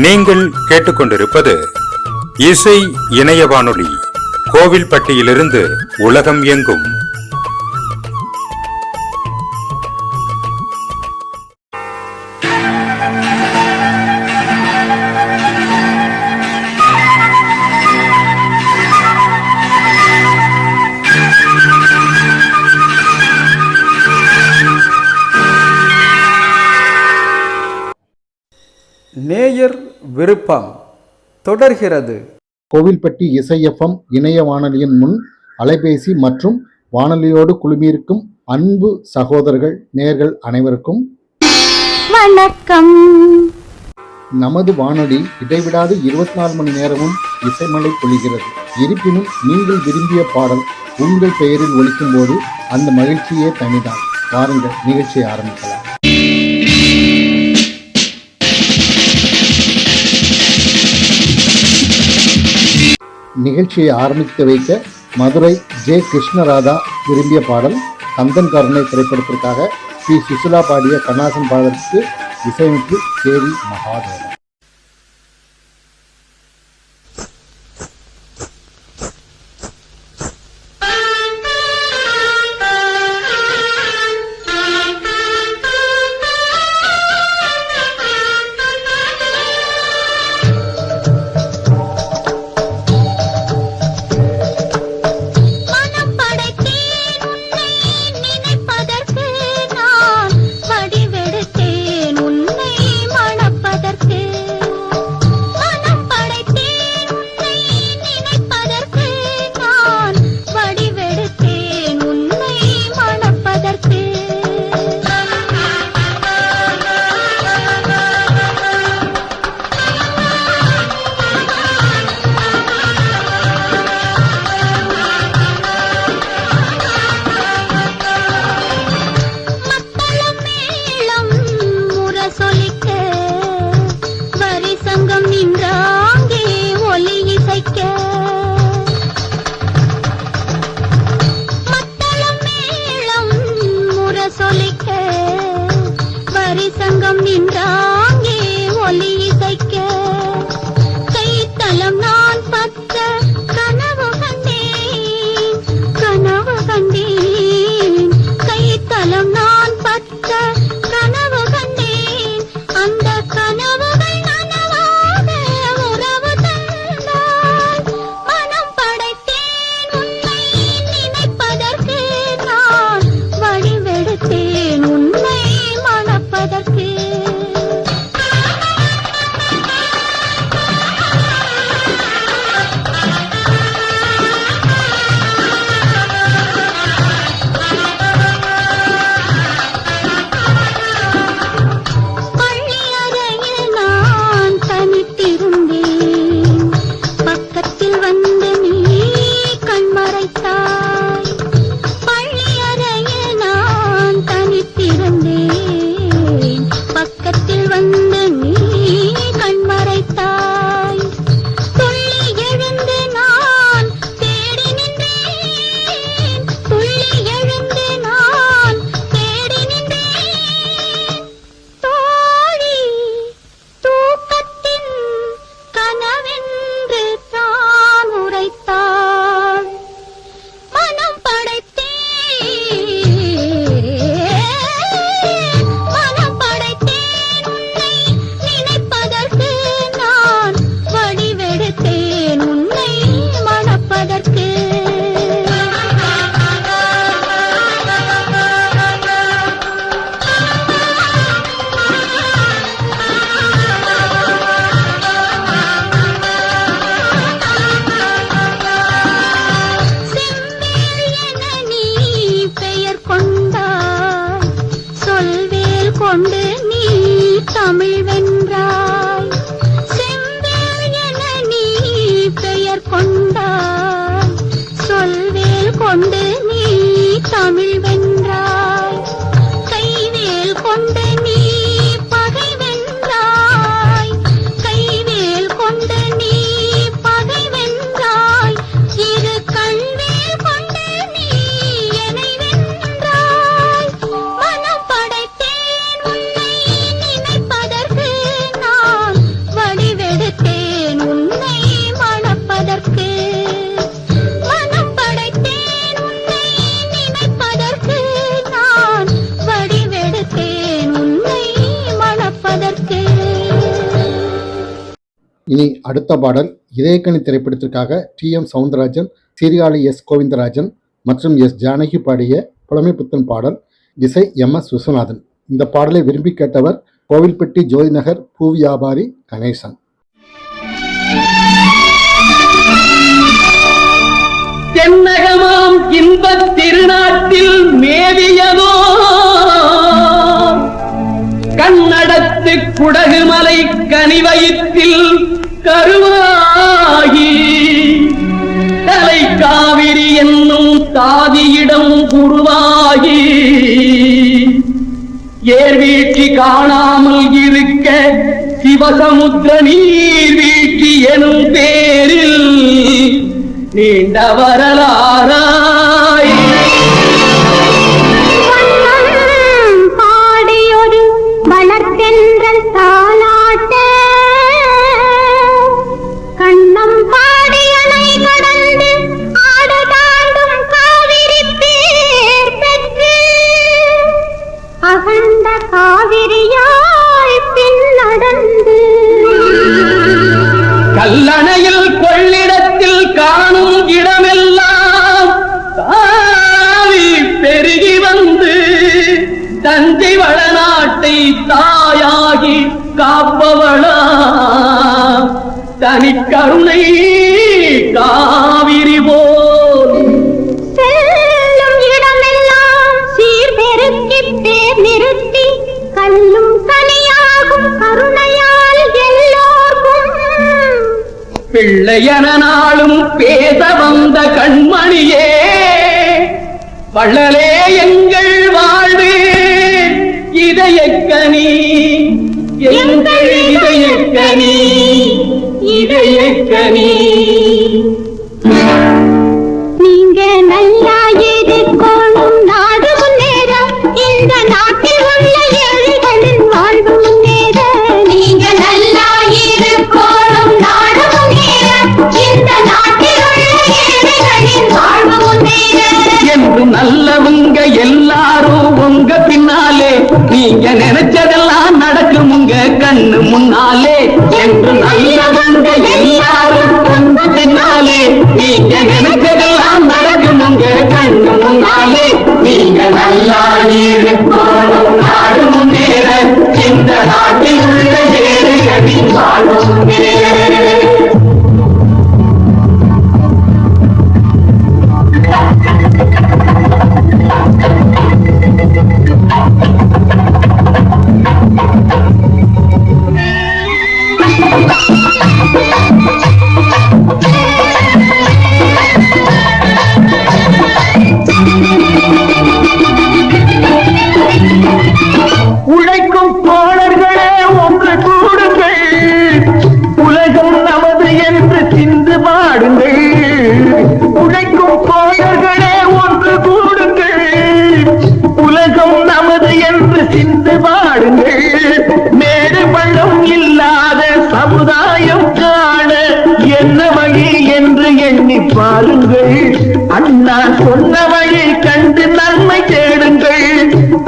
நீங்கள் கேட்டுக்கொண்டிருப்பது இசை இணைய வானொலி, கோவில்பட்டியிலிருந்து உலகம் எங்கும். நேயர் விருப்பம் தொடர்கிறது. கோவில்பட்டி இசை எஃப்எம் இணைய வானொலியின் முன் அலைபேசி மற்றும் வானொலியோடு குழுமியிருக்கும் அன்பு சகோதரர்கள் நேயர்கள் அனைவருக்கும் வணக்கம். நமது வானொலி இடைவிடாது 24 மணி நேரமும் இசைமலை பொழிகிறது. இருப்பினும் நீங்கள் விரும்பிய பாடல் உங்கள் பெயரில் ஒலிக்கும் போது அந்த மகிழ்ச்சியே தனிதான். வாருங்கள், நிகழ்ச்சியை ஆரம்பிக்கலாம். நிகழ்ச்சியை ஆரம்பித்து வைக்க மதுரை ஜே கிருஷ்ணராதா விரும்பிய பாடல் கந்தன் கருணை திரைப்படத்திற்காக பி. சுசிலா பாடிய கண்ணாசன் பாடலுக்கு இசையமைப்பு கேவி மகாதேவன். வடிவெடுத்தேன் உன்னை மணப்பதற்கு. இனி அடுத்த பாடல் இதயக்கனி திரைப்படத்திற்காக டி.எம். சவுந்தரராஜன், சீர்காழி எஸ். கோவிந்தராஜன் மற்றும் எஸ். ஜானகி பாடிய புலமைப்புத்தன் பாடல். இசை எம்.எஸ். விஸ்வநாதன். இந்த பாடலை விரும்பி கேட்டவர் கோவில்பட்டி ஜோதிநகர் பூ வியாபாரி கணேசன். தென்னகமாம் இன்பத் திருநாட்டில் மேவியதோ கண்ணடத்து குடகுமலை கனிவயிற்றில் கருவாகி தலை காவிரி என்னும் தாதியிடம் உருவாகி ஏர்வீழ்ச்சி காணாமல் இருக்க சிவசமுத்திர நீர்வீழ்ச்சி எனும் பேரில் நீண்ட வரலாறாய் பாடியொரு வளர்த்தென்றல் தாலாட்ட கண்ணம் பாடியனை கடந்து ஆடு தாண்டும் காவிரி பேர் பெற்று அகண்ட காவிரியாய் பின் நடந்து கல்லணையில் கொள்ளிடத்தில் காணும் இடமெல்லாம் தாவி பெருகி வந்து தஞ்சை வளநாட்டை தாயாகி காப்பவளா தனிக்கருணை காவிரி போல் செல்லும் இடமெல்லாம் சீர்பெருக்கி பேர் நிறுத்தி கல்லும் கனியாகும் கருணையால் எல்லோர்க்கும் பிள்ளையன நாளும் பேச வந்த கண்மணியே வள்ளலே எங்கள் வாழ்வு இதயக்கனி எங்கள் இதயக்கனி இதயக்கனி நீங்க நல்லா இருக்கணும் நாடு முன்னேற இந்த நாட்டில் உள்ள ஏழைகளின் வாழ்வு முன்னேற நீங்க நல்லா இருக்கணும் நாடு முன்னேற இந்த நாட்டில் உள்ள ஏழைகளின் வாழ்வு முன்னேற என்று நல்லவங்க எல்லாரும் உங்க பின்னாலே நீங்க நினைச்சதெல்லாம் நடக்கும் உங்க கண்ணு முன்னாலே என்று நல்லவங்க எல்லாரும் உங்க பின்னாலே நீங்க நினைச்சதெல்லாம் நடக்கும் உங்க கண்ணு முன்னாலே நீங்க நல்லா இருக்கணும் நாடு முன்னேற இந்த நாட்டில் உள்ள ஏழைகளின் வாழ்வு முன்னேற உழைக்கும் தோழர்களே ஒன்று கூடுங்கள் உலகம் நமது என்று சிந்து பாடுங்கள் உழைக்கும் தோழர்களே ஒன்று கூடுங்கள் உலகம் நமது என்று சிந்து பாடுங்கள் மேடு பள்ளம் இல்லாத சமுதாயம் காண என்ன வழி என்று எண்ணி பாருங்கள் அண்ணா சொன்ன வழி கண்டு நன்மை தேடுங்கள்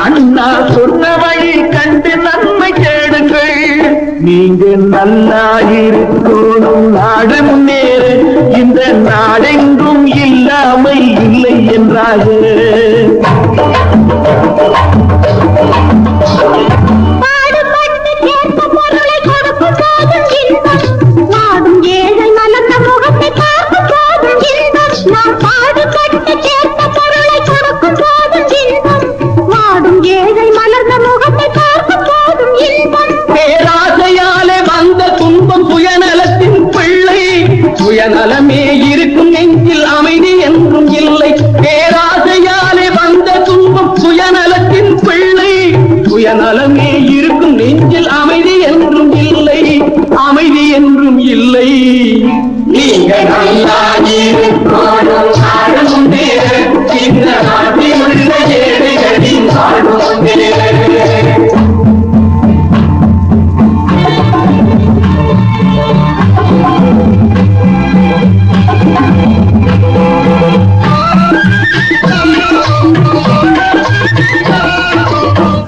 அண்ணா சொன்ன வழி கண்டு நன்மை தேடுங்கள் நீங்க நல்லா இருக்கணும் நாடு முன்னேற இந்த நாடெங்கும் இல்லாமை இல்லை என்றாக பாடுபட்டு கேட்க பொருளை கொடுக்கும் போதும் இன்பம் நாடும் ஏழை மலர்ந்த முகத்தை பார்க்கும் போதும் இன்பம் நாம் பாடுபட்டு கேட்க பொருளை கொடுக்கும் போதும் இன்பம் நாடும் ஏழை மலர்ந்த முகத்தை பார்க்கும் போதும் இன்பம் பேராசையாலே வந்த துன்பம் சுயநலத்தின் பிள்ளை சுயநலமே இருக்கும் நெஞ்சில் அமைதி என்றும் இல்லை பேராசையாலே வந்த துன்பம் சுயநலத்தின் பிள்ளை சுயநலமே இருக்கும் நெஞ்சில் அமைதி என்றும் இல்லை அமைதி என்றும் இல்லை நீங்க நல்லா இருக்கணும் நாடு முன்னேற இந்த நாட்டில் உள்ள ஏழைகளின் வாழ்வு முன்னேற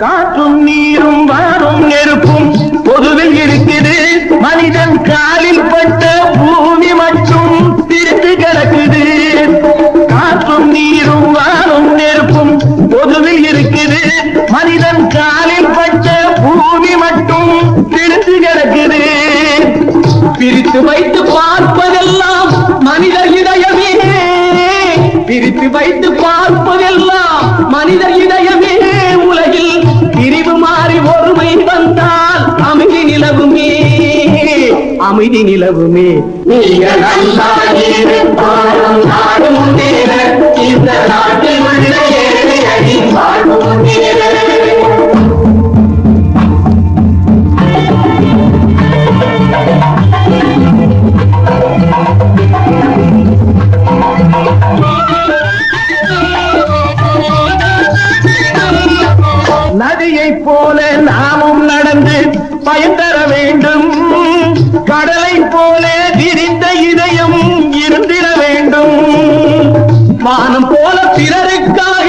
காற்றும் நீரும் வாரும் நெருப்பும் பொதுவில் இருக்குது மனிதன் காலில் பிரித்து வைத்து பார்ப்பதெல்லாம் மனிதர் இதயமே, பிரித்து வைத்து பார்ப்பதெல்லாம் மனிதர் இதயமே. உலகில் பிரிவு மாறி ஒருமை வந்தால் அமைதி நிலவுமே, அமைதி நிலவுமே. நீங்கள் நல்லா இருப்பாரும் நாடு முன்னேற, இந்த நாட்டில் உள்ள ஏழை அடி வாழ்வு முன்னேற. நதியை போல நாமும் நடந்து பயன் தர வேண்டும், கடலை போல விரிந்த இதயம் இருந்திட வேண்டும். வானம் போல பிறருக்காக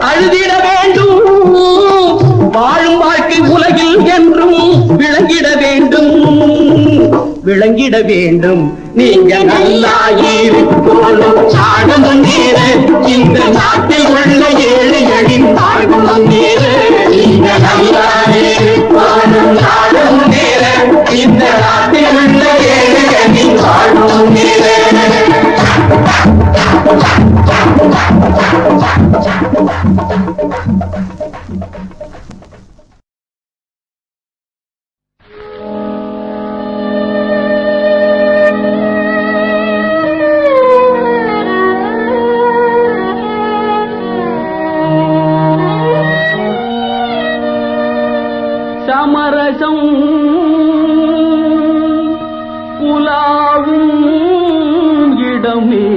அழுதிட வேண்டும், வாழும் வாழ்க்கை உலகில் என்றும் விளங்கிட வேண்டும், விளங்கிட வேண்டும். நீங்கள் நல்லா இருக்கணும் நாடு முன்னேற, இந்த நாட்டில் உள்ள ஏழைகளின் வாழ்வு முன்னேற. நீங்கள் நல்லா இருக்கணும் நாடு முன்னேற, இந்த நாட்டில் உள்ள ஏழைகளின் வாழ்வு முன்னேற. சமரசம் புலாவும் இடமே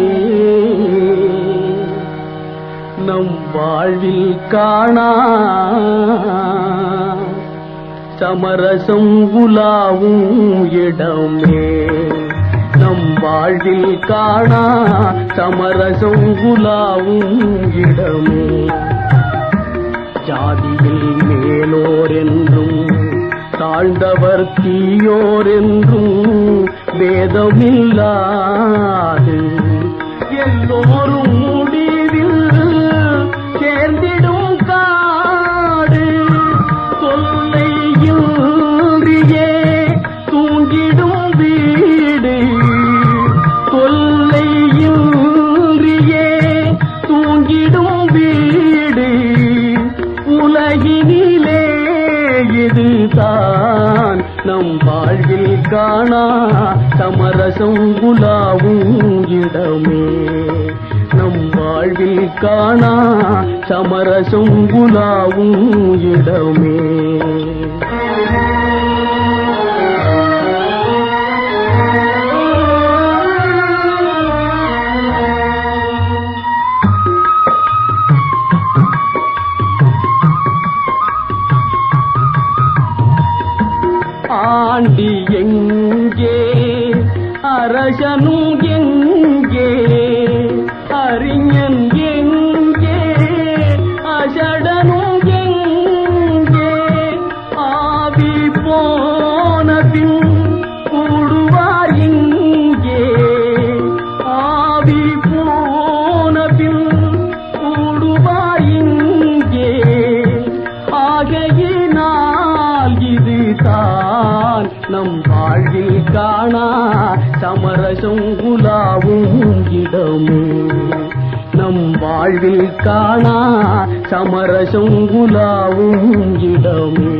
நம் வாழ்வில் காணா, சமரசம் புலாவும் இடமே நம் வாழ்வில் காணா, சமரசம் புலாவும் இடமே. ஜாதியில் மேலோர் என்றும் தாழ்ந்தவர் தீயோர் என்றும் வேதமில்லாது எல்லோரும் முடிவில் சேர்ந்திடும் காடு, தொல்லையின்றியே தூங்கிடும் வீடு, தொல்லையின்றியே தூங்கிடும் வீடு. உலகினிலே இதுதான் நம் வாழ்வில் காணா, சமரசம் புலாவும் இடமே நம் வாழ்வில் காணா, சமரசம் புலாவும் இடமே. ஆண்டி எங்கே, அரசனும் எங்கே, அறிஞன் எங்கே, அசடனும் எங்கே. ஆவி போன பின் கூடுவார் இங்கே, ஆவி போன பின் கூடுவார் இங்கே. ஆகையினால் இதுதான் நம் வாழ்வில் காணா, சமரசம் புலாவும் இடமே நம் வாழ்வில் காணா, சமரசம் புலாவும் இடமே.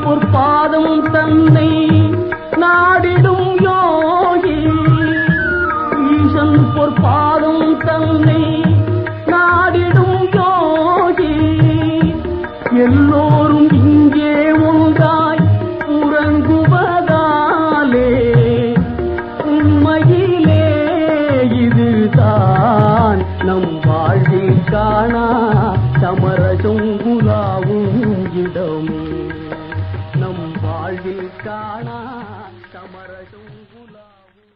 பொற்பாதம் தன்னை நாடிடும் யோகி, ஈசன் பொற்பாதம் தன்னை நாடிடும் யோகி. எல்லோரும் இங்கே ஒன்றாய் உறங்குவதாலே உண்மையிலே இதுதான் நம் வாழ்வில் காணா, சமரசம் புலாவும் இடமே நம் வாழ்வில் காணா, சமரசம் புலாவும்.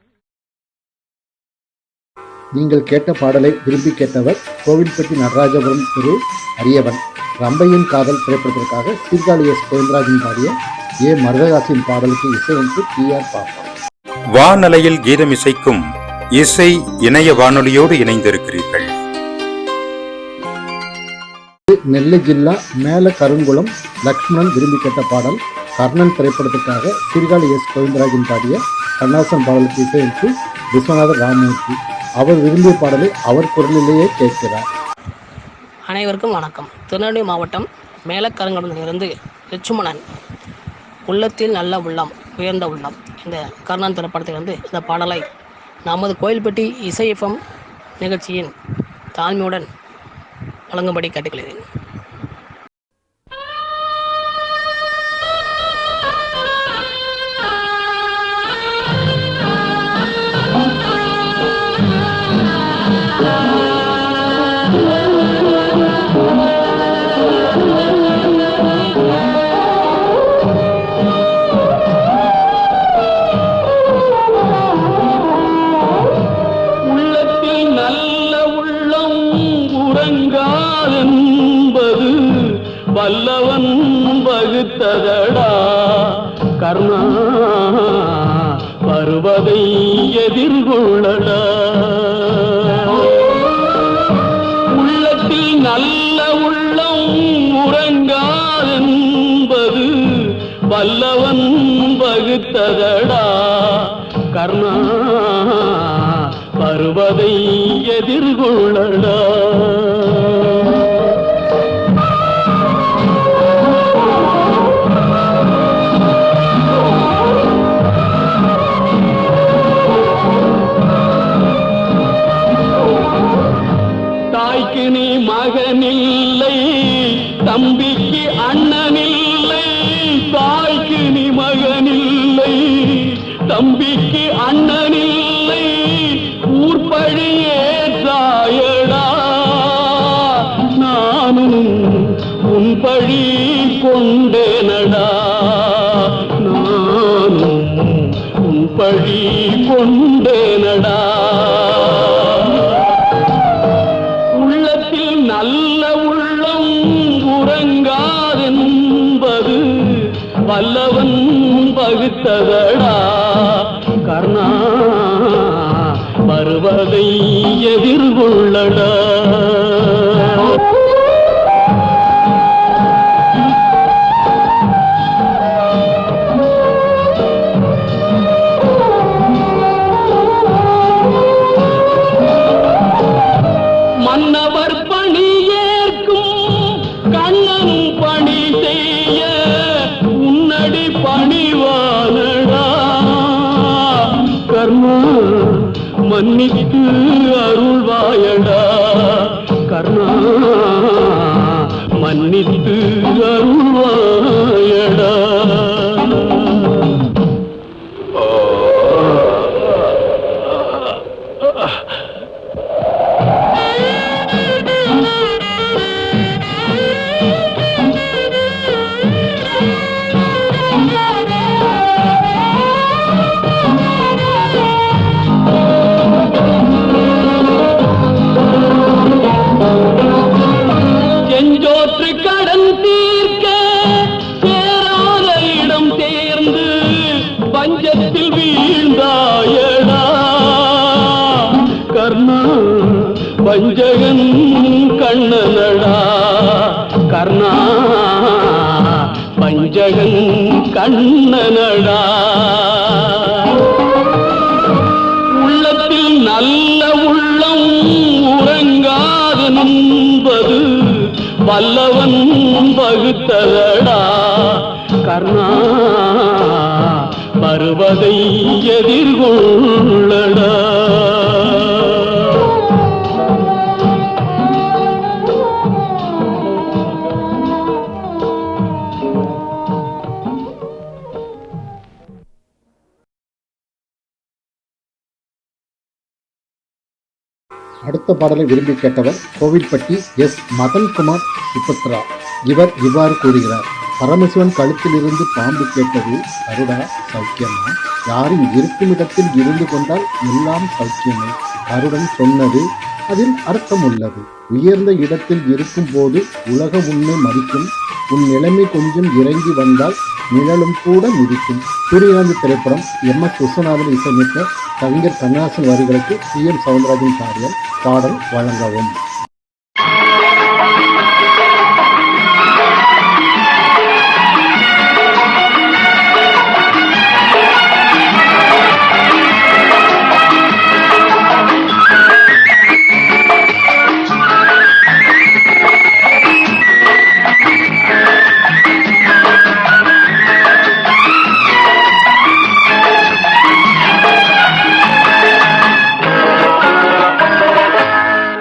நீங்கள் கேட்ட பாடலை விரும்பி கேட்டவர் கோவில்பட்டி நடராஜபுரம் திரு அரியவன். ரம்பையின் காதல் திரைப்படத்திற்காக சீர்காழி எஸ். கோவிந்தராஜன் பாடிய ஏ. மருதகாசின் பாடலுக்கு இசையமைத்து P.R. பாப்பா. வானலையில் கீதம் இசைக்கும் இசை இணைய வானொலியோடு இணைந்திருக்கிறீர்கள். நெல்லை ஜில்லா மேல கருங்குளம் லக்ஷ்மணன் விரும்பி கேட்ட பாடல் கர்ணன் திரைப்படத்திற்காக சீர்காழி எஸ். கோவிந்தராஜன் பாடிய கண்ணாசன் பாடலுக்கு இசையமைத்து விஸ்வநாதர் ராமமூர்த்தி. அவர் விரும்பிய பாடலை அவர் குரலிலேயே கேட்கிறார். அனைவருக்கும் வணக்கம். திருநெல்வேலி மாவட்டம் மேலக்கருங்குளத்திலிருந்து லட்சுமணன். உள்ளத்தில் நல்ல உள்ளம் உயர்ந்த உள்ளம் இந்த கர்ணன் திரைப்படத்திலிருந்து இந்த பாடலை நமது கோயில்பட்டி இசை FM நிகழ்ச்சியின் தாழ்மையுடன் வழங்கும்படி கேட்டுக்கொள்கிறேன். வல்லவன் வகுத்ததடா கர்ணா வருவதை எதிர்கொள்ளடா. உள்ளத்தில் நல்ல உள்ளம் உறங்காதென்பது வல்லவன் வகுத்ததடா கர்ணா வருவதை எதிர்கொள்ளடா. தாய்க்கு நீ மகனில்லை, தம்பிக்கு அண்ணனில்லை. தாய்க்கு நீ மகனில்லை, தம்பிக்கு அண்ணனில்லை. ஊர்பழியே தாயடா, நானும் உன் பழி கொண்டேனடா. நானும் உன் பழி கொண்டேனடா. நல்ல உள்ளம் உறங்காதென்பது வல்லவன் வகுத்ததடா கர்ணா வருவதை எதிர்கொள்ளடா. மன்னவர் பணி ஏற்கும் கண்ணன் பணி செய்ய உன்னடி பணிவானடா கர்ணா மன்னித்து அருள்வாயடா. கர்ணா மன்னித்து அருள்வாயடா. செஞ்சோற்று கடன் தீர்க்க சேராத இடம் தேர்ந்து பஞ்சத்தில் வீழ்ந்தாயடா கர்ணா பஞ்சகன் கண்ணனடா. கர்ணா பஞ்சகன் கண்ணனடா. உள்ளத்தில் நல்ல உள்ளம் உறங்காதென்பது வல்லவன் வகுத்ததடா கர்ணா வருவதை எதிர்கொள்ளடா. அடுத்த பாடலை விரும்பி கேட்டவர் கோவில்பட்டி எஸ். மதன்குமார் சுபத்ரா. இவர் இவ்வாறு கூறுகிறார். பரமசிவன் கழுத்திலிருந்து பாம்பு கேட்டது, கருடா சௌக்கியமா? யாரும் இருக்கும் இடத்தில் இருந்து கொண்டால் எல்லாம் சௌக்கியமே. கருடன் சொன்னது அதில் அர்த்தம் உள்ளது. உயர்ந்த இடத்தில் இருக்கும் போது உலகம் உன்னை மதிக்கும். உன் நிலைமை கொஞ்சம் இறங்கி வந்தால் நிழலும் கூட மிதிக்கும். சூரியகாந்தி திரைப்படம் MS விஸ்வநாதன் இசையமைத்த கவிஞர் கண்ணாசன் வரிகளுக்கு CM சவுந்தரராஜன் பாடல் வழங்கவும்.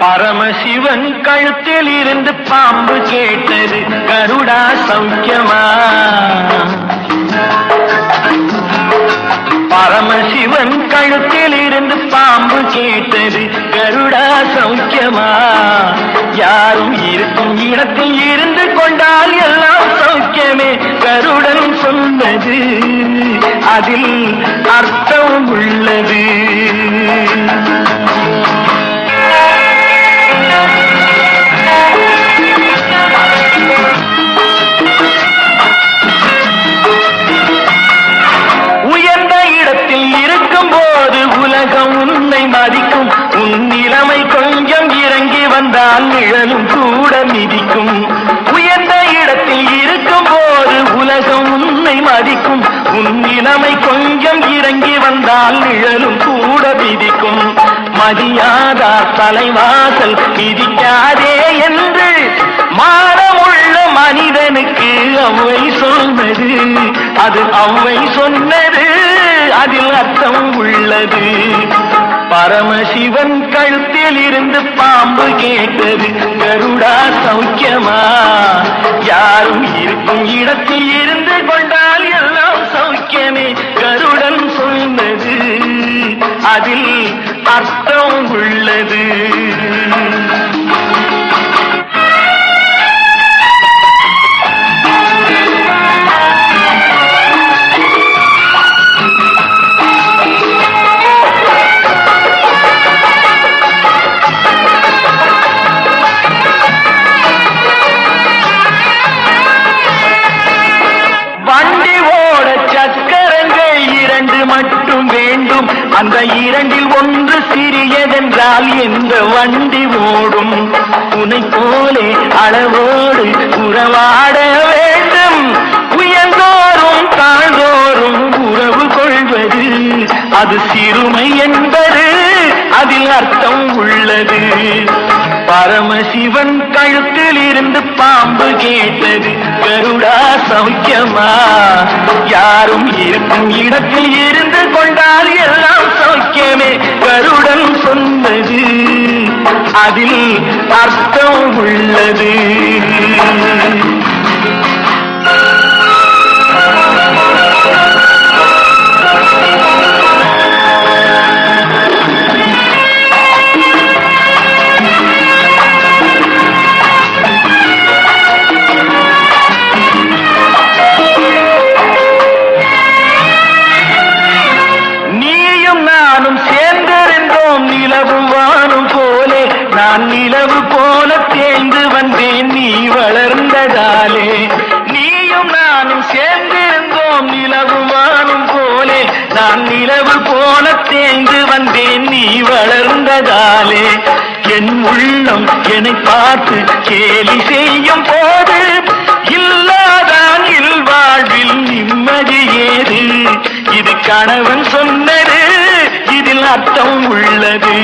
பரமசிவன் கழுத்தில் இருந்து பாம்பு கேட்டது, கருடா சௌக்கியமா? பரமசிவன் கழுத்தில் இருந்து பாம்பு கேட்டது, கருடா சௌக்கியமா? யாரும் இருக்கும் இடத்தில் இருந்து கொண்டால் எல்லாம் சௌக்கியமே. கருடன் சொன்னது அதில் அர்த்தம் உள்ளது. உயர்ந்த இடத்தில் இருக்கும் போது உலகம் உன்னை மதிக்கும். உன் நிலைமை கொஞ்சம் இறங்கி வந்தால் நிழலும் கூட மிதிக்கும். உயர்ந்த இடத்தில் இருக்கும் போது உலகம் உன்னை மதிக்கும். உன் நிலைமை கொஞ்சம் இறங்கி வந்தால் நிழலும் கூட மிதிக்கும். மதியாதா தலைவாசல் மிதிக்காதே என்று மானமுள்ள மனிதனுக்கு அவ்வை சொன்னது, அது அவ்வை சொன்னது அதில் அர்த்தம் உள்ளது. பரமசிவன் கழுத்தில் இருந்து பாம்பு கேட்டது, கருடா சௌக்கியமா? யாரும் இருக்கும் இடத்தில் இருந்து கொண்டால் எல்லாம் சௌக்கியமே. கருடன் சொன்னது அதில் அர்த்தம் உள்ளது. வண்டி ஓட சக்கரங்கள் 2 மட்டும் வேண்டும். அந்த 2ல் ஒன்று சிறியதென்றால் எந்த வண்டி ஓடும்? உன்னை போலே அளவோடு உறவாட வேண்டும். உயர்ந்தோறும் தாழ்ந்தோறும் உறவு கொள்வது அது சிறுமை என்பது அதில் அர்த்தம் உள்ளது. பரமசிவன் கழுத்தில் இருந்து பாம்பு கேட்டது, கருடா சௌக்கியமா? யாரும் இருக்கும் இடத்தில் இருந்து கொண்டால் எல்லாம் சௌக்கியமே. கருடன் சொன்னது அதில் அர்த்தம் உள்ளது. நான் நிலவு போல தேய்ந்து வந்தேன் நீ வளர்ந்ததாலே. நீயும் நானும் சேர்ந்திருந்தோம் நிலவு வானும் போலே. நான் நிலவு போல தேய்ந்து வந்தேன் நீ வளர்ந்ததாலே. என் உள்ளம் என்னை பார்த்து கேலி செய்யும் போது இல்லாதான் இல்வாழ்வில் நிம்மதி ஏது? இது கணவன் சொன்னது, இதில் அர்த்தம் உள்ளது.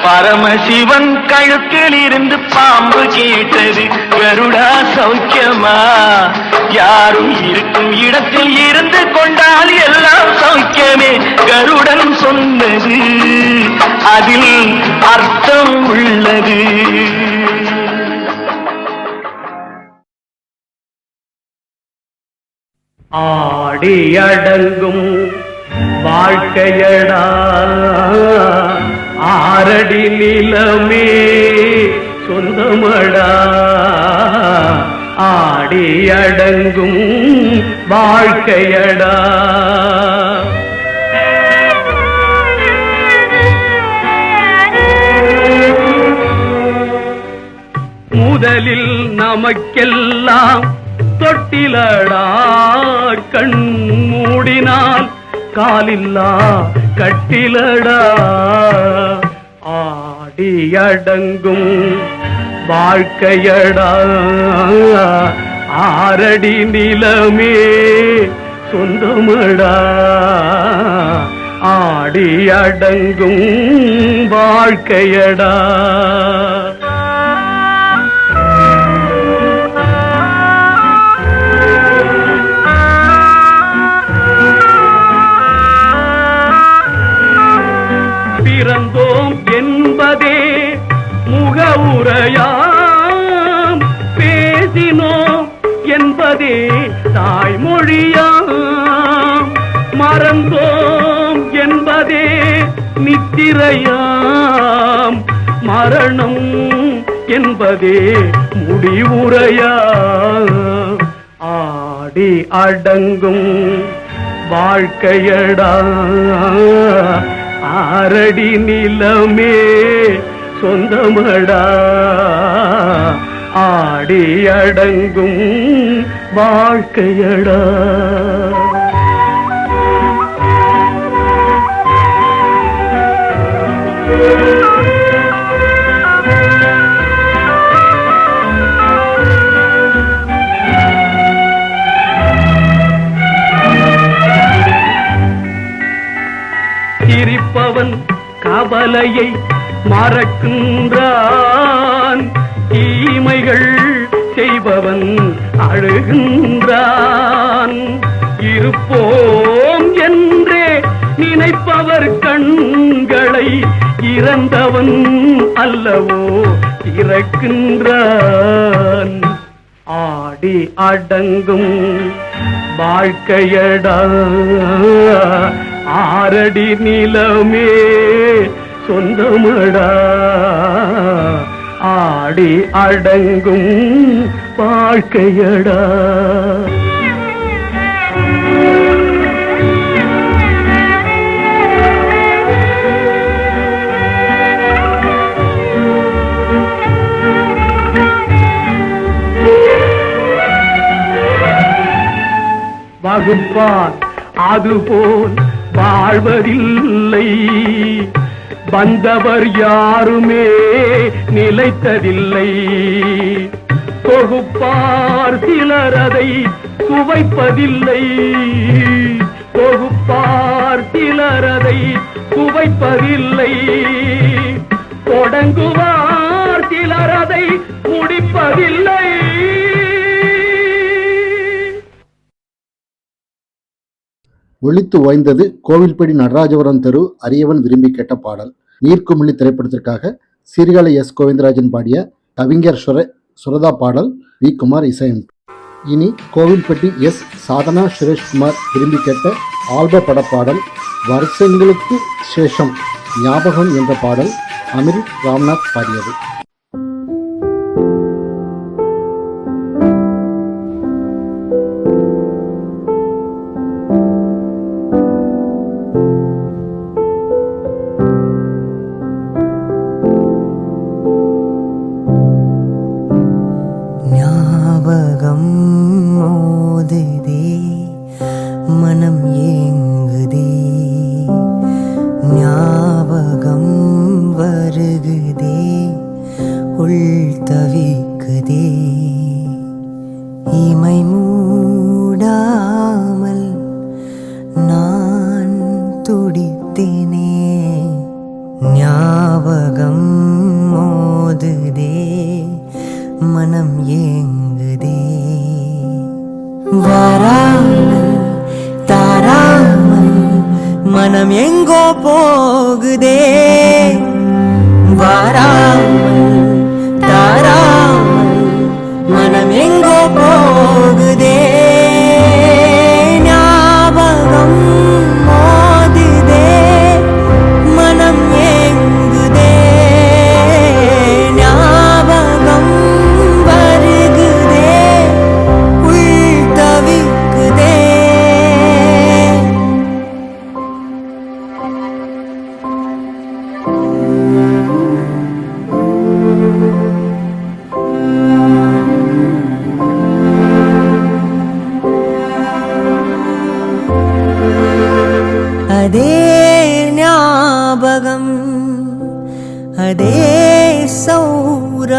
பரமசிவன் கழுத்தில் இருந்து பாம்பு கேட்டது, கருடா சௌக்கியமா? யாரும் இருக்கும் இடத்தில் இருந்து கொண்டால் எல்லாம் சௌக்கியமே. கருடன் சொன்னது அதில் அர்த்தம் உள்ளது. ஆடி அடங்கும் வாழ்க்கையடா, ஆரடி நிலமே சொந்தமடா. ஆடி ஆடியடங்கும் வாழ்க்கையடா. முதலில் நமக்கெல்லாம் தொட்டிலடா, கண் மூடினால் காலில்லா கட்டிலடா. ஆடியடங்கும் வாழ்க்கையடா, ஆரடி நிலமே சொந்தமடா. ஆடியடங்கும் வாழ்க்கையடா. பிறந்தோம் என்பதே முகவுரையாம், பேசினோம் என்பதே தாய்மொழியாம், மறந்தோம் என்பதே நித்திரையாம், மரணம் என்பதே முடிவுரையாம். ஆடி அடங்கும் வாழ்க்கையடா, ஆரடி நிலமே சொந்தமடா. ஆடி அடங்கும் வாழ்க்கையடா. சிரிப்பவன் கவலையை மறக்கின்றான், தீமைகள் செய்பவன் அழுகின்றான். இருப்போம் என்றே நினைப்பவர் கண்களை இறந்தவன் அல்லவோ இறக்கின்றான். ஆடி அடங்கும் வாழ்க்கையடா, ஆரடி நிலமே சொந்தமடா. ஆடி அடங்கும் வாழ்க்கையடா. வகுப்பார் அதுபோல் வாழ்வதில்லை, வந்தவர் யாருமே நிலைத்ததில்லை. தொகுப்பார் சிலர் அதை சுவைப்பதில்லை, தொகுப்பார் சிலர் அதை சுவைப்பதில்லை. தொடங்குவார் சிலர் அதை முடிப்பதில்லை. ஒலித்து ஓய்ந்தது கோவில்படி நடராஜபுரம் தெரு அரியவன் விரும்பி கேட்ட பாடல். நீர்க்குமிழி திரைப்படத்திற்காக சீர்காழி எஸ் கோவிந்தராஜன் பாடிய கவிஞர் சுரதா பாடல், வி குமார் இசையமைப்பு. இனி கோவில்பட்டி எஸ் சாதனா சுரேஷ்குமார் விரும்பி கேட்ட ஆல்ப படப்பாடல் வருஷங்களுக்கு சேஷம் ஞாபகம் என்ற பாடல் அமிர் ராம்நாத் பாடியது. மனம் எங்கோ போகுதே, வாராமல் தாராமல் மனம் எங்கோ போகுதே. ஞாபகம் மோதுதே, மனம் ஏங்குதே, ஞாபகம் வருகுதே,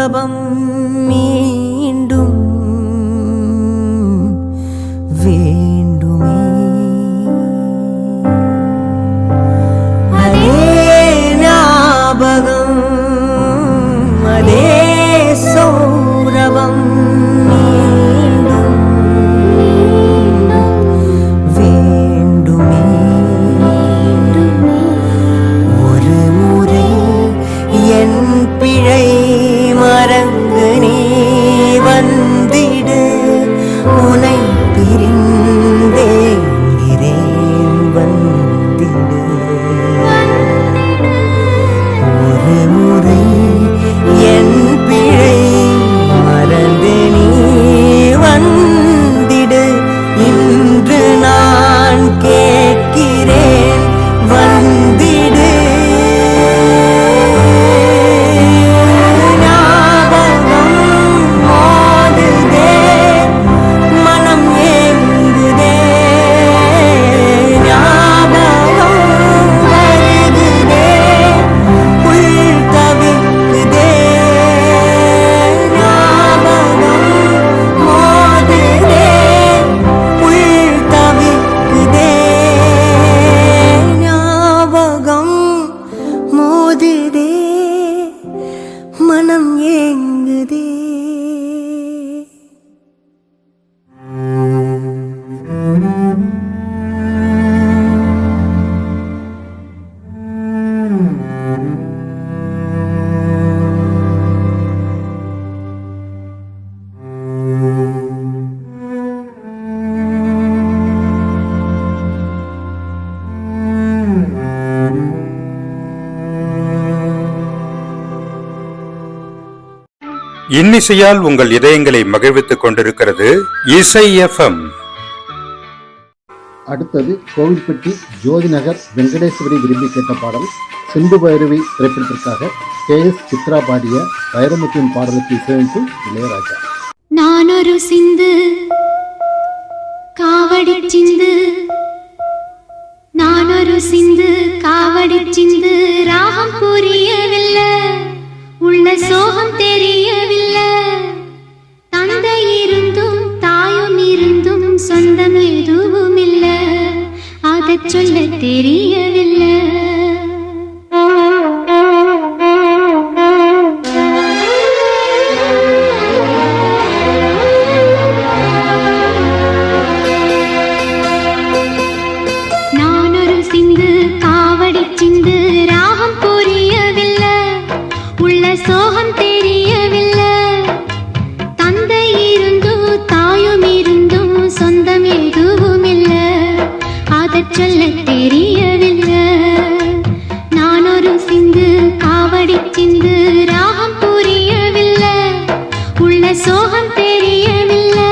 சௌரபம் மீண்டும் வேண்டுமே. அதே ஞாபகம், அதே சௌரபம் மீண்டும் வேண்டுமே. ஒரு முறை என் பிழை மறந்து நீ வந்திடு, உனை பிரிந்தேங்கிறேன் வந்திடு. ஒரு முறை என் பிழை மறந்து நீ வந்திடு, இன்று நான் கேட்கிறேன் வந்திடு. ஞாபகம் மோதுதே, மனம் ஏங்குதே. ஞாபகம் வருகுதே, உள் தவிக்குதே. ஞாபகம் மோதுதே, உள் தவிக்குதே. ஞாபகம் மோதுதே, மனம் ஏங்குதே. இன்னிசையால் உங்கள் இதயங்களை மகிழ்வித்துக் கொண்டிருக்கிறது இசை FM. அடுத்தது கோவில்பட்டி ஜோதிநகர் வெங்கடேஸ்வரி விரும்பி கேட்ட பாடல் சிந்து பைரவி திரைப்படத்திற்காக KS சித்ரா பாடிய வைரமுத்தின் பாடலுக்கு இசையமைப்பு இளையராஜா. நானொரு சிந்து காவடி சிந்து, நானொரு சிந்து காவடி சிந்து, ராகம் புரியவில்லை, உள்ள சோகம் தெரியவில்லை. தந்தை இருந்தும் தாயும் இருந்தும் சொந்தம் எதுவும் இல்லை, அதை சொல்ல தெரியவில்லை. நானொரு சிந்து காவடி சிந்து, ராகம் புரியவில்லை, உள்ள சோகம் தெரியவில்லை. தந்தை இருந்தும் தாயும் இருந்தும் சொந்தம் எதுவும் இல்லை, அதை சொல்ல தெரியவில்லை. நானொரு சிந்து காவடி சிந்து, ராகம் புரியவில்லை, உள்ள சோகம் தெரியவில்லை.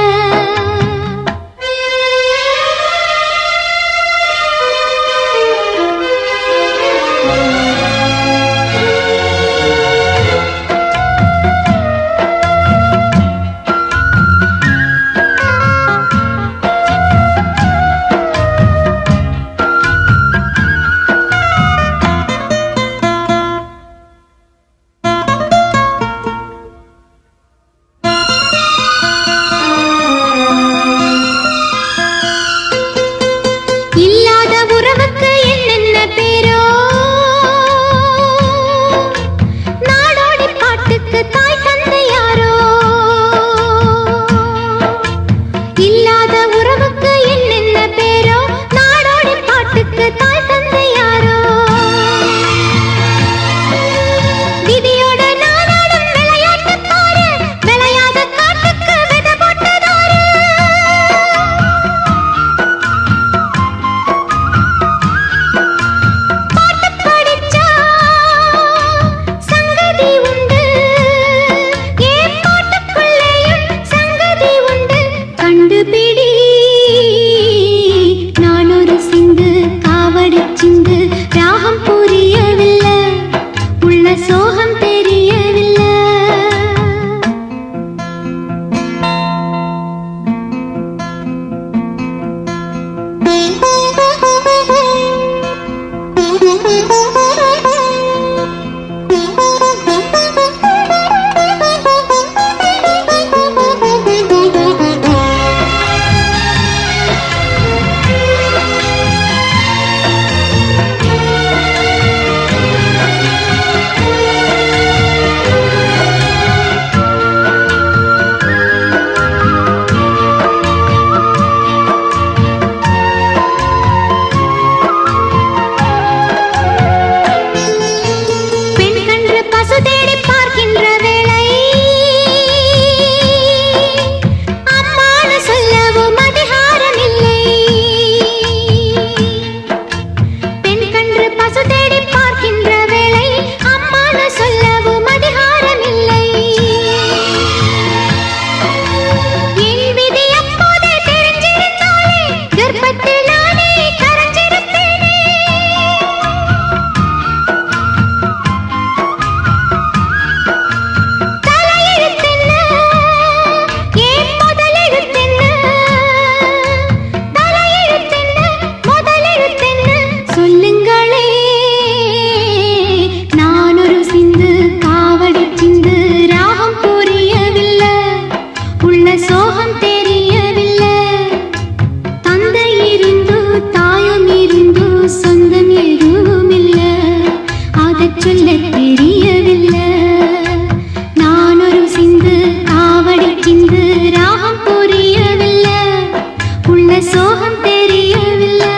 சோகம் தெரியவில்லை.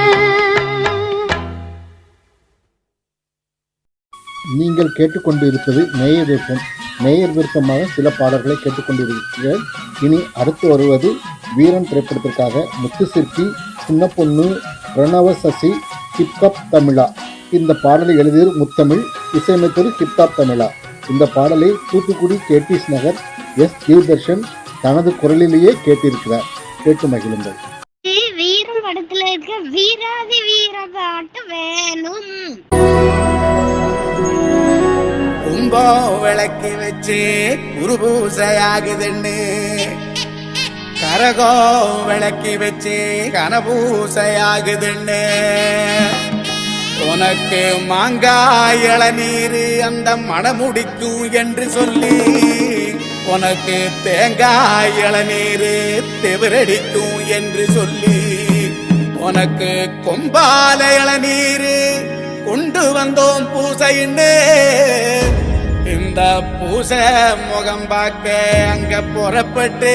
நீங்கள் கேட்டுக்கொண்டு இருப்பது நேயர் விருப்பம். நேயர் விருப்பமாக சில பாடல்களை கேட்டுக்கொண்டிருக்கிறீர்கள். இனி அடுத்து வருவது வீரன் திரைப்படத்திற்காக முத்துசிற்பி, சின்ன பொண்ணு, பிரணவ சசி, ஹிப்ஹாப் தமிழா. இந்த பாடலை எழுதியவர் முத்தமிழ், இசையமைத்தவர் ஹிப்ஹாப் தமிழா. இந்த பாடலை தூத்துக்குடி கேடிஎஸ் நகர் எஸ் தீர்தர்ஷன் தனது குரலிலேயே கேட்டிருக்கிறார். கேட்டு மகிழுங்கள். வீரம் படத்துல இருக்க வீராதி வீர பாட்டு வேணும். கும்பம் விளக்கி வச்சு குருபூசையாகுதுன்னு, கரகம் விளக்கி வச்சு கனபூசையாகுதுன்னு, உனக்கு மாங்காய் இளநீர் அந்த மணமுடிக்கும் என்று சொல்லி, உனக்கு தேங்காய் இளநீர் தெவிரடிக்கும் என்று சொல்லி, உனக்கு கொம்பால இளநீர் கொண்டு வந்தோம் பூசைன்னு. இந்த பூசை முகம் பார்க்க அங்க புறப்பட்டு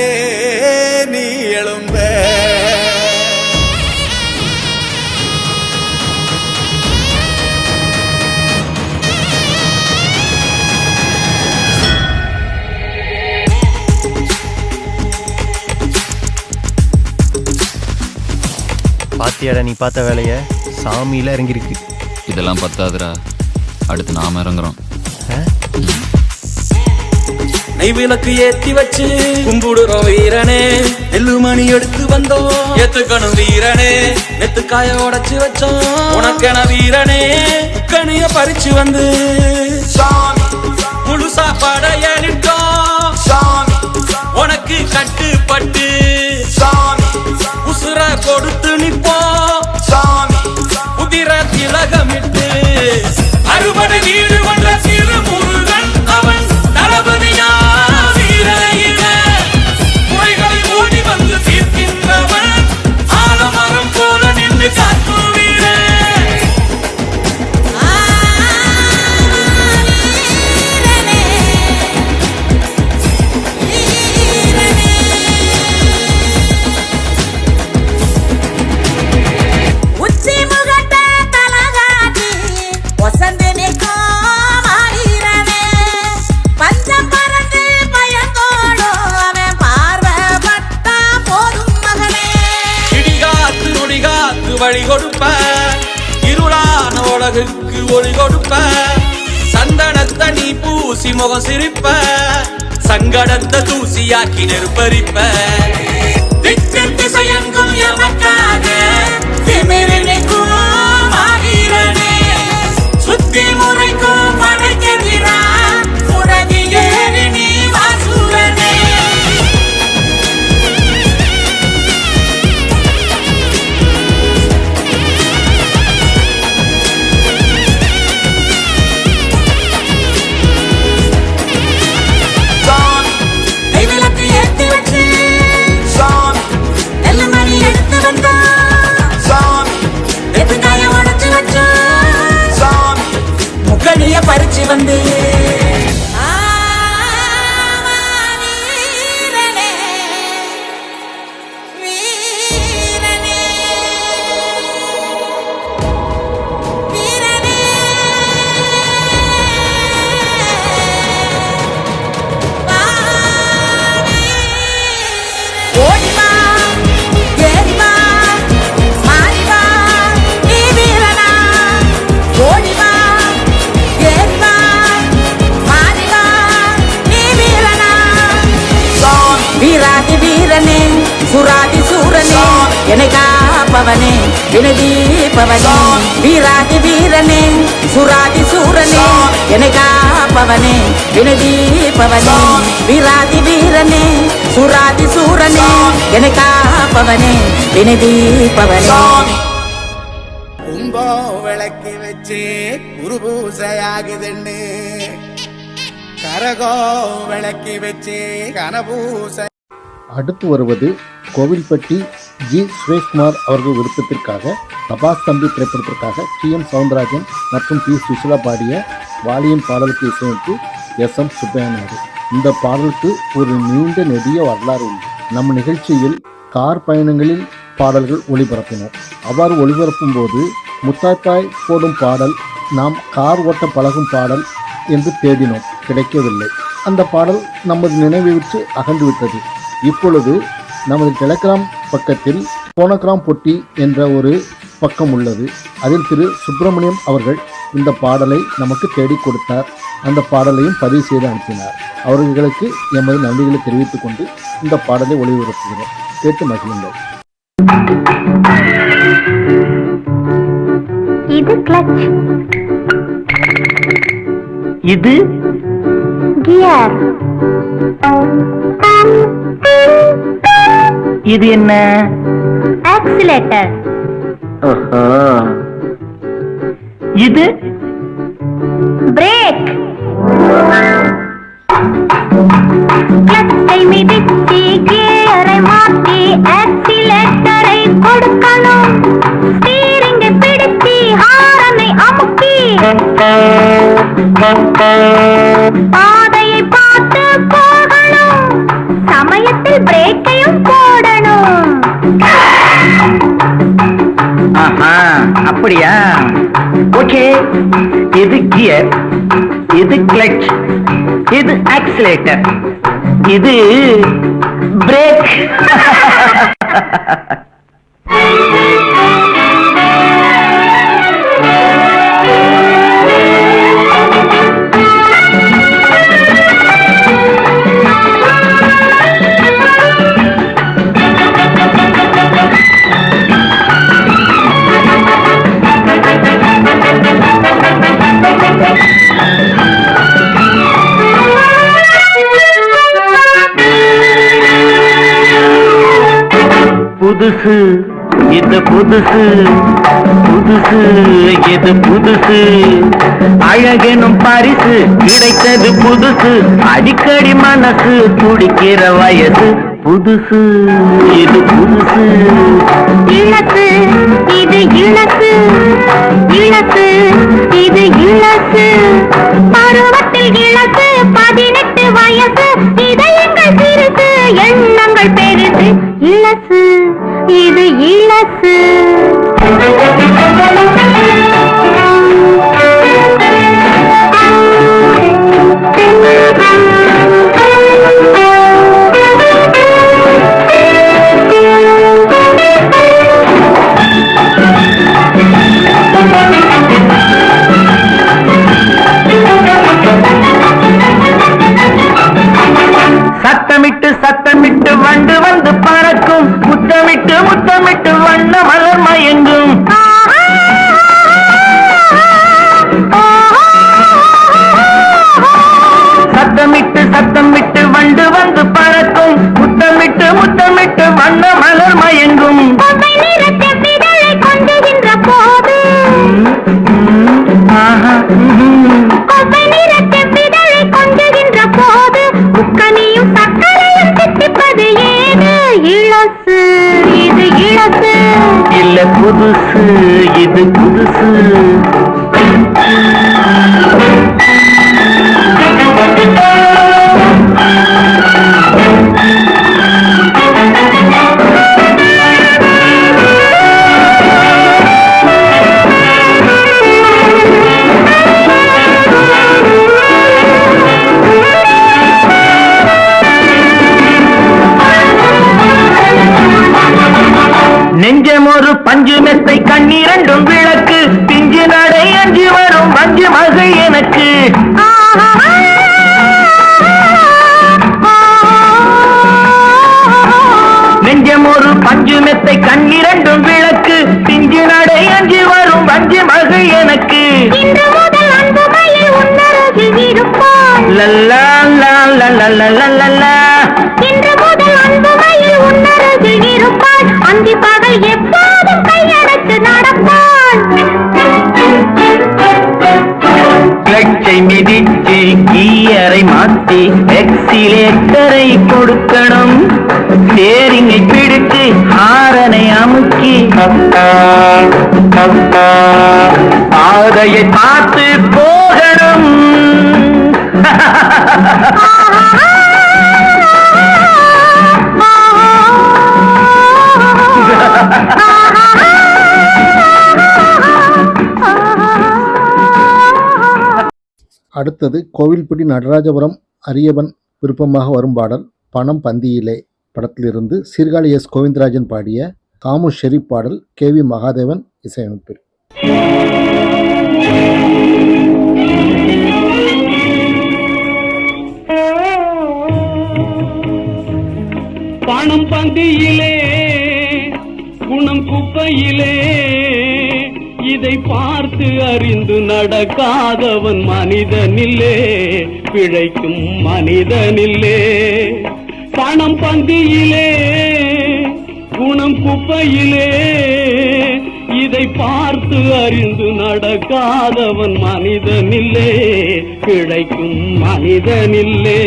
நீ எழும்ப. பாத்தியாடா நீ பார்த்த வேலைய? சாமியில இறங்கிருக்கு. இதெல்லாம் பத்தாதுடா, அடுத்து நாம இறங்குறோம். நெய் விளக்கு ஏத்தி வச்சு கும்பிடுறோம் வீரனே, நெல்லு மணி எடுத்து வந்தோம் ஏத்துக்கணும் வீரனே, நெத்துக்காய உடைச்சு வச்சோம் உனக்கென வீரனே, கனிய பறிச்சு வந்து முழு சாப்பாட ஏறிட்டோம் உனக்கு கட்டுப்பட்டு உசுர கொடுத்து நிப்போம் உதிர திலகமிட்டு. அறுபடை வீடு கொண்ட சிறு முருகன் அவன் தளபதியா வீரையில குறைகளை ஓடி வந்து தீர்க்கின்றவன் ஆலமரம் போல நின்று காக்கும் வீரே. வழி கொடுப்ப இருளான உலகுக்கு ஒளி கொடுப்ப, சந்தனத்தை நீ பூசி முகம் சிரிப்ப, சங்கடத்தை தூசியாக்கி நெருப்பரிப்ப. திசையெங்கும் எமக்காக திமிரினைக்கும் ஆகிறனே, சுத்தி முறைக்கும் படைக்கெதிரா உலகி ஏறி நீ வாசூரனே. பறிச்சு வந்து சுராதி சூரனே என்னை காப்பவனே வினதீபவனே, வீராதி வீரனே சுராதி சூரனே என்னை காப்பவனே வினதீபவனே, வீராதி வீரனே சுராதி சூரனே என்னை காப்பவனே வினதீபவனே. கும்பம் விளக்கி வச்சு குருபூசையாகுதுன்னு, கரகம் விளக்கி வச்சு கனபூசை. அடுத்து வருவது கோவில்பட்டி ஜி சுரேஷ்குமார் அவர்கள் விருப்பத்திற்காக சபாஸ் தம்பி திரைப்படத்திற்காக டி.எம். சவுந்தரராஜன் மற்றும் பி. சுசிலா பாடிய வாலியின் பாடலுக்கு இசையமைத்து எஸ்.எம். சுப்பையா நாயுடு. இந்த பாடலுக்கு ஒரு நீண்ட நெடிய வரலாறு உண்டு. நம் நிகழ்ச்சியில் கார் பயணங்களில் பாடல்கள் ஒளிபரப்பினோம். அவ்வாறு ஒளிபரப்பும் போது முத்தாய்ப்பாய் போடும் பாடல், நாம் கார் ஓட்ட பழகும் பாடல் என்று தேடினோம், கிடைக்கவில்லை. அந்த பாடல் நமது நினைவை விட்டு அகன்றுவிட்டது. இப்பொழுது நமது டெலகிராம் பக்கத்தில் போனோகிராம் பொட்டி என்ற ஒரு பக்கம் உள்ளது. அதில் திரு சுப்பிரமணியம் அவர்கள் இந்த பாடலை நமக்கு தேடி கொடுத்தார். அந்த பாடலையும் பதிவு செய்து அனுப்பினார். அவர்களுக்கு எமது நன்றிகளை தெரிவித்துக் கொண்டு இந்த பாடலை ஒளிபரப்புகிறோம். கேட்டு மகிழுங்கள். இது கிளட்ச், இது கியர், இது என்ன? ஆக்சிலேட்டர், ஓஹோ. இது பிரேக். கிளட்சை மிதித்து கியரை மாற்றி ஆக்சிலேட்டரை கொடுக்கணும். ஸ்டீரிங்கை பிடித்து ஹாரனை அமுக்கி பாதையை பார்த்து போகணும். சமயத்தில் பிரேக்கையும் போடணும். ஆஹா, அப்படியா? ஓகே. இது கியர், இது கிளட்ச், இது ஆக்சிலேட்டர், இது பிரேக். புதுசு இது புதுசு, புதுசு இது புதுசு, அழகெனும் பரிசு கிடைத்தது புதுசு, அடிக்கடி மனசு துடிக்கிற வயசு, புதுசு இது புதுசு. இளசு இது இளசு, இளசு இது இளசு, பருவத்தில் இளசு, 18 வயசு, இதயங்கள் சிறுசு, எண்ணங்கள் பெருசு, இளசு இது இளசு. சத்தமிட்டு சத்தமிட்டு வண்டு வந்து பறக்கும், முத்தமிட்டு முத்தமிட்டு வண்ண மலர் மயங்கும். சத்தமிட்டு சத்தமிட்டு வண்டு வந்து பறக்கும், முத்தமிட்டு முத்தமிட்டு வண்ண மலர் மயங்கும். கொஞ்சுகின்ற போது கொஞ்சுகின்ற போது முக்கனியும் சக்கரையும் திட்டிப்பது ஏது? இளசு இது இளசு, இல்ல புதுசு இது புதுசு. நெஞ்சம் ஒரு பஞ்சு மெத்தை, கண்ணீரண்டும் விளக்கு, பிஞ்சு நடை அஞ்சு வரும் பஞ்சு மகை எனக்கு. நெஞ்சம் ஒரு பஞ்சு மெத்தை, கண்ணீரண்டும் விளக்கு, பிஞ்சு நடை அஞ்சு வரும் பஞ்சு மகை எனக்கு. இன்று முதல் அன்புமையில் உன்னருகில் இருப்பாள். லல்லா லல்லா. இன்று முதல் அன்புமையில் உன்னருகில் இருப்பாள். அந்தி பகல் எப்போதும் கையடைத்து நடப்பாள். கிளட்சை மிதித்து கியரை மாற்றி எக்ஸிலேட்டரை கொடுக்கணும். ஸ்டீரிங்கை பிடித்து ஹாரனை அமுக்கி பாதையை பார்த்து போகணும். அடுத்தது கோவில்பட்டி நடராஜபுரம் அரியவன் விருப்பமாக வரும் பாடல் பணம் பந்தியிலே படத்திலிருந்து சீர்காழி எஸ் கோவிந்தராஜன் பாடிய காமு ஷெரீப் பாடல் KV மகாதேவன் இசையமைப்பில். பணம் பந்தியிலே குணம் குப்பையிலே இதை பார்த்து அறிந்து நடக்காதவன் மனிதனில்லே, பிழைக்கும் மனிதனில்லே. பணம் பந்தியிலே குணம் குப்பையிலே இதை பார்த்து அறிந்து நடக்காதவன் மனிதனில்லே, பிழைக்கும் மனிதனில்லே.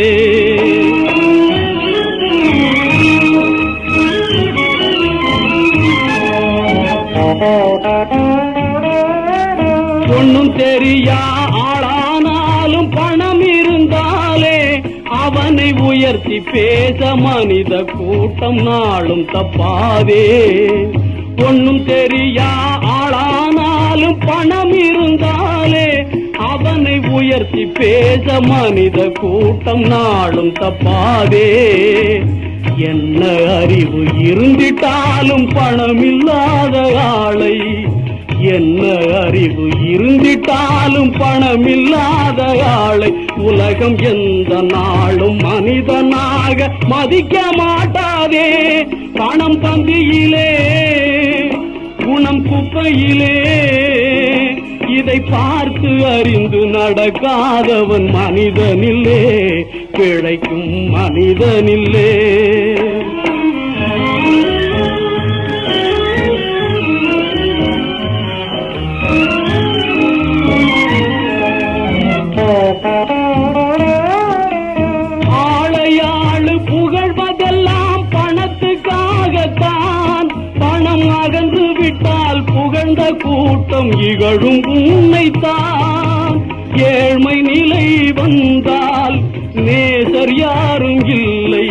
ஒன்னும் தெரியா ஆளானாலும் பணம் இருந்தாலே அவனை உயர்த்தி பேச மனித கூட்டம் நாளும் தப்பாதே. ஒன்னும் தெரியா ஆளானாலும் பணம் இருந்தாலே அவனை உயர்த்தி பேச மனித கூட்டம் நாளும் தப்பாதே. என்ன அறிவு இருந்திட்டாலும் பணம் இல்லாத ஆளை, என்ன அறிவு இருந்திட்டாலும் பணம் இல்லாத ஆளை உலகம் எந்த நாளும் மனிதனாக மதிக்க மாட்டாதே. பணம் பந்தியிலே குணம் குப்பையிலே இதை பார்த்து அறிந்து நடக்காதவன் மனிதனில்லே, பிழைக்கும் மனிதனில்லே. ஆளையாளு புகழ்வதெல்லாம் பணத்துக்காகத்தான். பணம் அகன்று விட்டால் புகழ்ந்த கூட்டம் இகழும் உன்னைத்தான். ஏழ்மை நிலை வந்தால் நேசர் யாரும் இல்லை,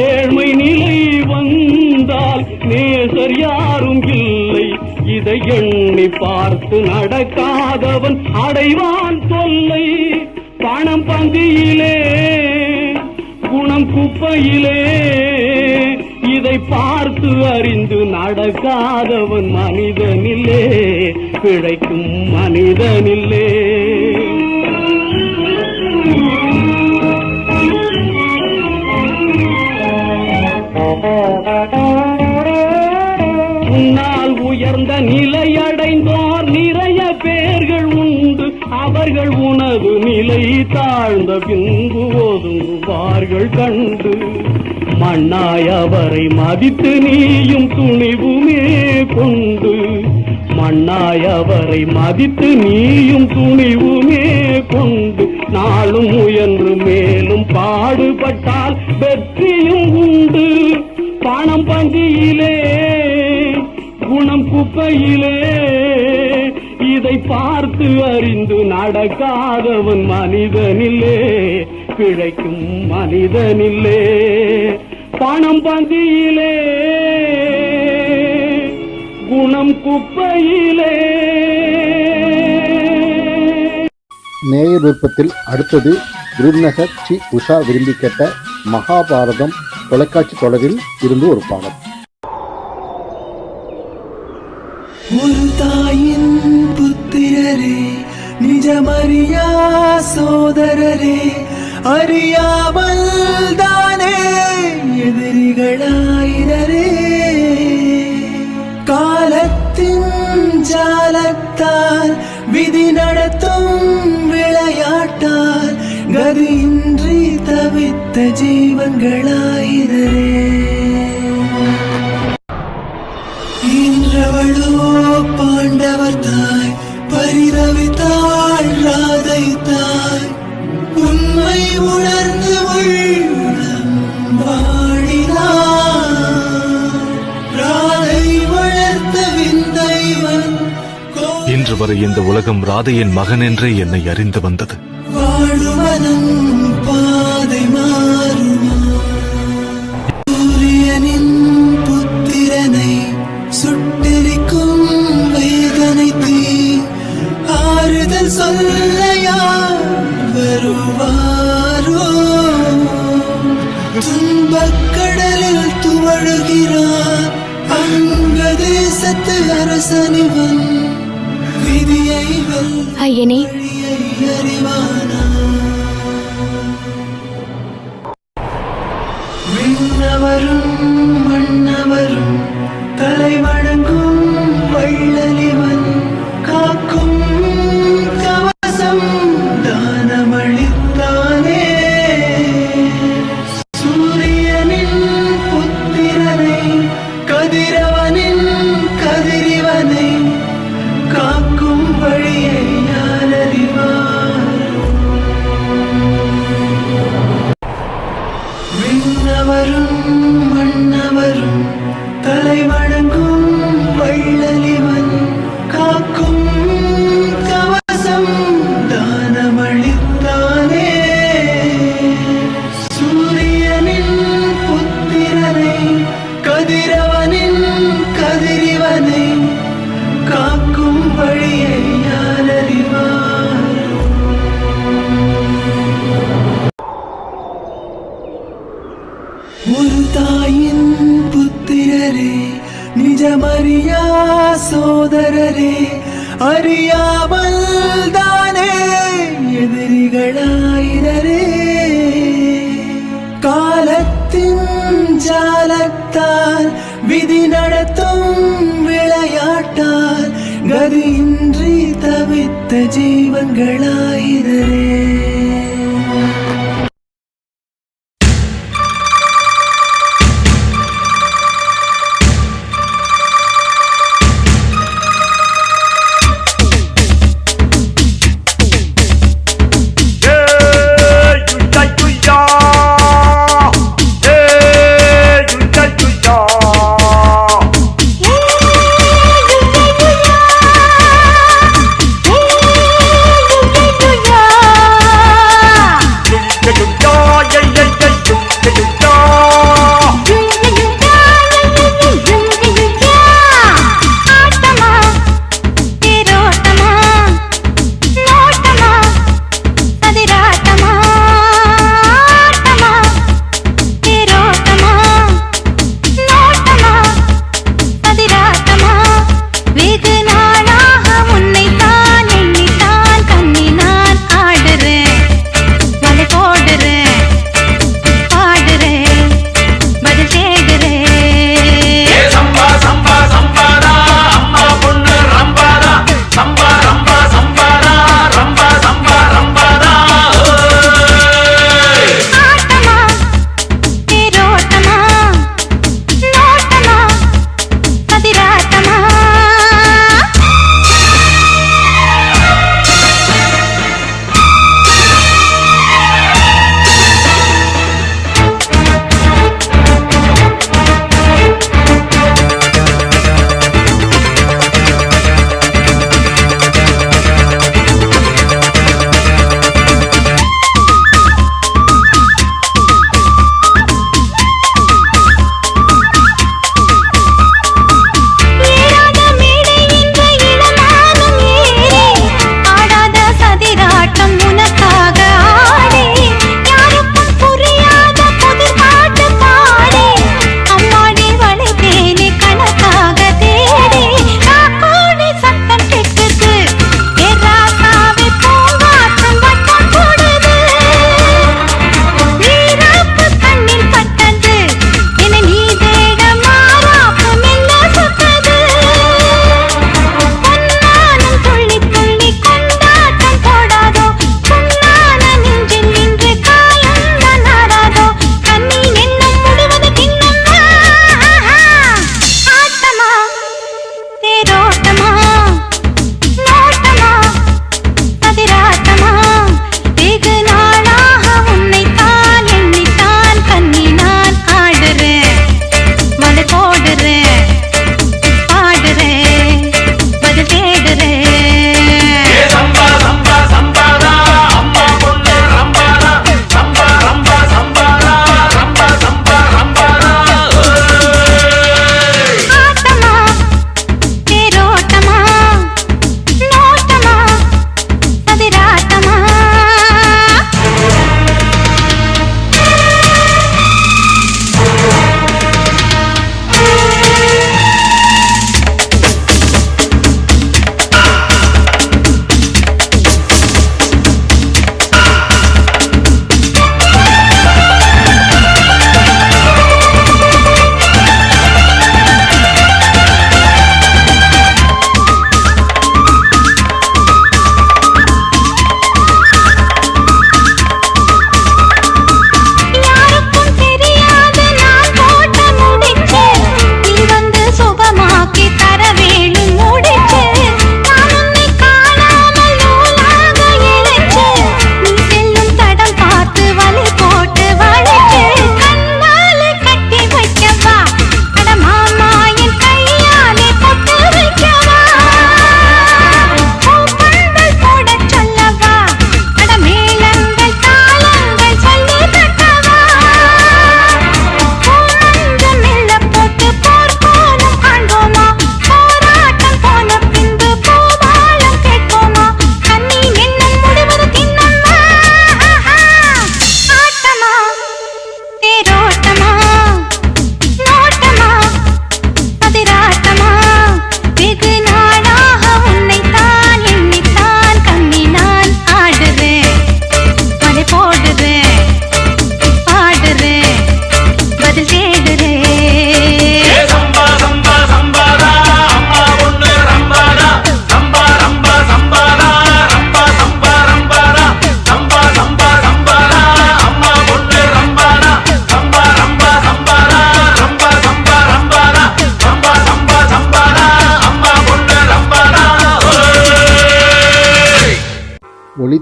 ஏழ்மை நிலை வந்தால் நேசர் யாரும் இல்லை. இதை எண்ணி பார்த்து நடக்காதவன் அடைவான் தொல்லை. பணம் பந்தியிலே குணம் குப்பையிலே இதை பார்த்து அறிந்து நடக்காதவன் மனிதனில்லே, பிழைக்கும் மனிதனில்லே. உன்னால் உயர்ந்த நிலையடைந்தோர் நிறைய பேர்கள் உண்டு. அவர்கள் உனது நிலை தாழ்ந்த பின்பு ஒதுங்குவார்கள் கண்டு. மண்ணாய் அவரை மதித்து நீயும் துணிவுமே கொண்டு, மண்ணாய் அவரை மதித்து நீயும் துணிவுமே கொண்டு நாளும் முயன்று மேலும் பாடுபட்டால் வெற்றியும் உண்டு. பணம் பந்தியிலே குணம் குப்பையிலே இதை பார்த்து அறிந்து நடக்காதவன் மனிதனில்லே, பிழைக்கும் மனிதனில்லே. பணம் பந்தியிலே குணம் குப்பையிலே. நேயர் விருப்பத்தில் அடுத்தது விருதுநகர் சி உஷா விரும்பி கேட்ட மகாபாரதம் தொலைக்காட்சி தொடரில் இருந்து ஒரு பாடல். ஒரு தாயின் புத்திரரே, நிஜமறியா சோதரரே, அறியாமல் தானே எதிரிகளாயினரே. காலத்தின் ஜாலத்தால் விதி நடத்தும் விளையாட்டால் கதியின்றி தவித்த ஜீவன்களாயினரே. இன்றவளோ பாண்டவர் தாய், பரிதவித்தாள் ராதை தாய். உண்மை உணர்ந்து உள்ளம் வாழினார். ராதை வளர்த்த விந்தைவன். இன்று வரை இந்த உலகம் ராதையின் மகன் என்றே என்னை அறிந்து வந்தது. வாழுமனம் பாதை மாறுமா? சூரியனின் புத்திரனை சுட்டெரிக்கும் வேதனை தீ ஆறுதல் சொல்லையா வாழுகிறான் அங்க தேசத்து அரசனிவன் விதியை ஐயனே அறிவானா விண்ணவரும் மன்னவரும் தலை வணங்கும் வள்ளலிவன் காக்கும் கவசம் தானமளித்தானே சூரியனின் புத்திரனை கதிரவனின் கதிரிவனை காக்கும் வழியை யார் அறிவார் விண்ணவரும் மன்னவரும் தலை வணங்கும் வள்ளலிவன் காக்கும் கவசம் தானமளித்தானே சூரியனின் புத்திரனை கதிரவனின் கதிரிவனை காக்கும் வழியை யார் அறிவார் ஒரு தாயின் புத்திரரே நிஜமறியா சோதரரே அறியாமல் தானே எதிரிகளாயிரரே காலத்தின் ஜாலத்தால் விதி நடத்தும் விளையாட்டால் கதியின்றி தவித்த ஜீவன்களாயிரரே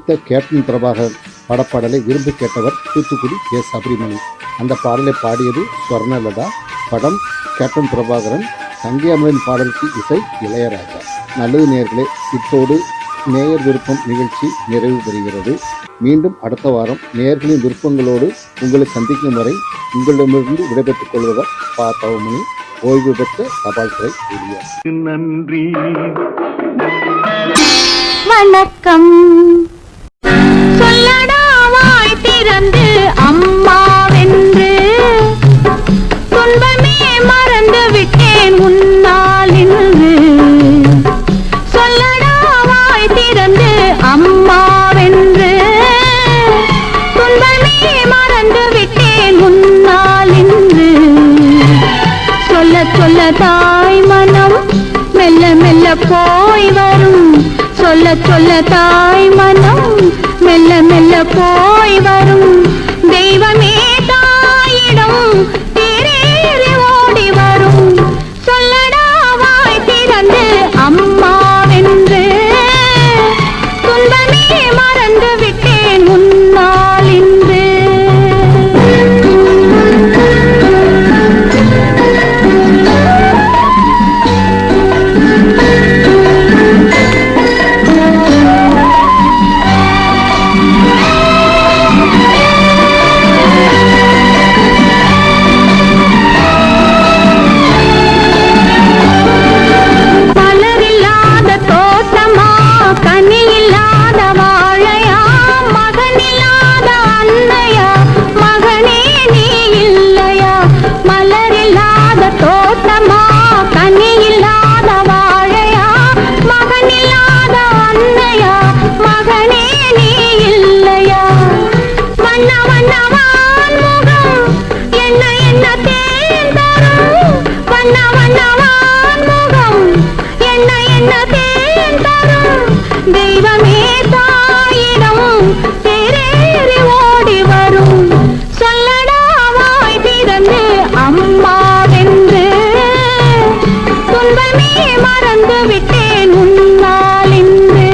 நடித்த கேப்டன் பிரபாகரன் படப்பாடலை விரும்பி கேட்டவர் தூத்துக்குடி கே. சபரிமணி. அந்த பாடலை பாடியது ஸ்வர்ணலதா. படம் கேப்டன் பிரபாகரன். சங்கியாமலின் பாடலுக்கு இசை இளையராஜா. நல்லது நேயர்களே, இத்தோடு நேயர் விருப்பம் நிகழ்ச்சி நிறைவு பெறுகிறது. மீண்டும் அடுத்த வாரம் நேயர்களின் விருப்பங்களோடு உங்களை சந்திக்கும் வரை உங்களிடமிருந்து விடைபெற்றுக் கொள்வவர் பா. தவமணி, ஓய்வு பெற்ற தபால் துறை ஊழியர். நன்றி. வணக்கம் சொல்லடா வாய் திறந்து அம்மாவென்று, துன்பமே மறந்து விட்டேன் உன்னால் என்று. சொல்லடா வாய் திறந்து அம்மாவென்று, துன்பமே மறந்து விட்டேன் உன்னால் என்று. சொல்ல சொல்ல தாய் மனம் மெல்ல மெல்ல போய் வரும். சொல்ல சொல்ல தாய் மனம் மெல்ல மெல்ல போய் வரும். தெய்வமே தாயிடம் தேரேறி ஓடி வரும். சொல்லடா வாய் திறந்து அம்மாவென்று, துன்பமே மறந்து விட்டேன் உன்னால் என்று. தெய்வமே தாயிடம் தேரேறி ஓடி வரும். சொல்லடா வாய் திறந்து அம்மாவென்று, துன்பமே மறந்து விட்டேன் உன்னால் என்று.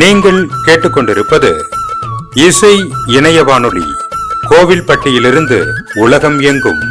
நீங்கள் கேட்டுக்கொண்டிருப்பது இசை இணைய வானொலி. கோவில்பட்டியிலிருந்து உலகம் எங்கும்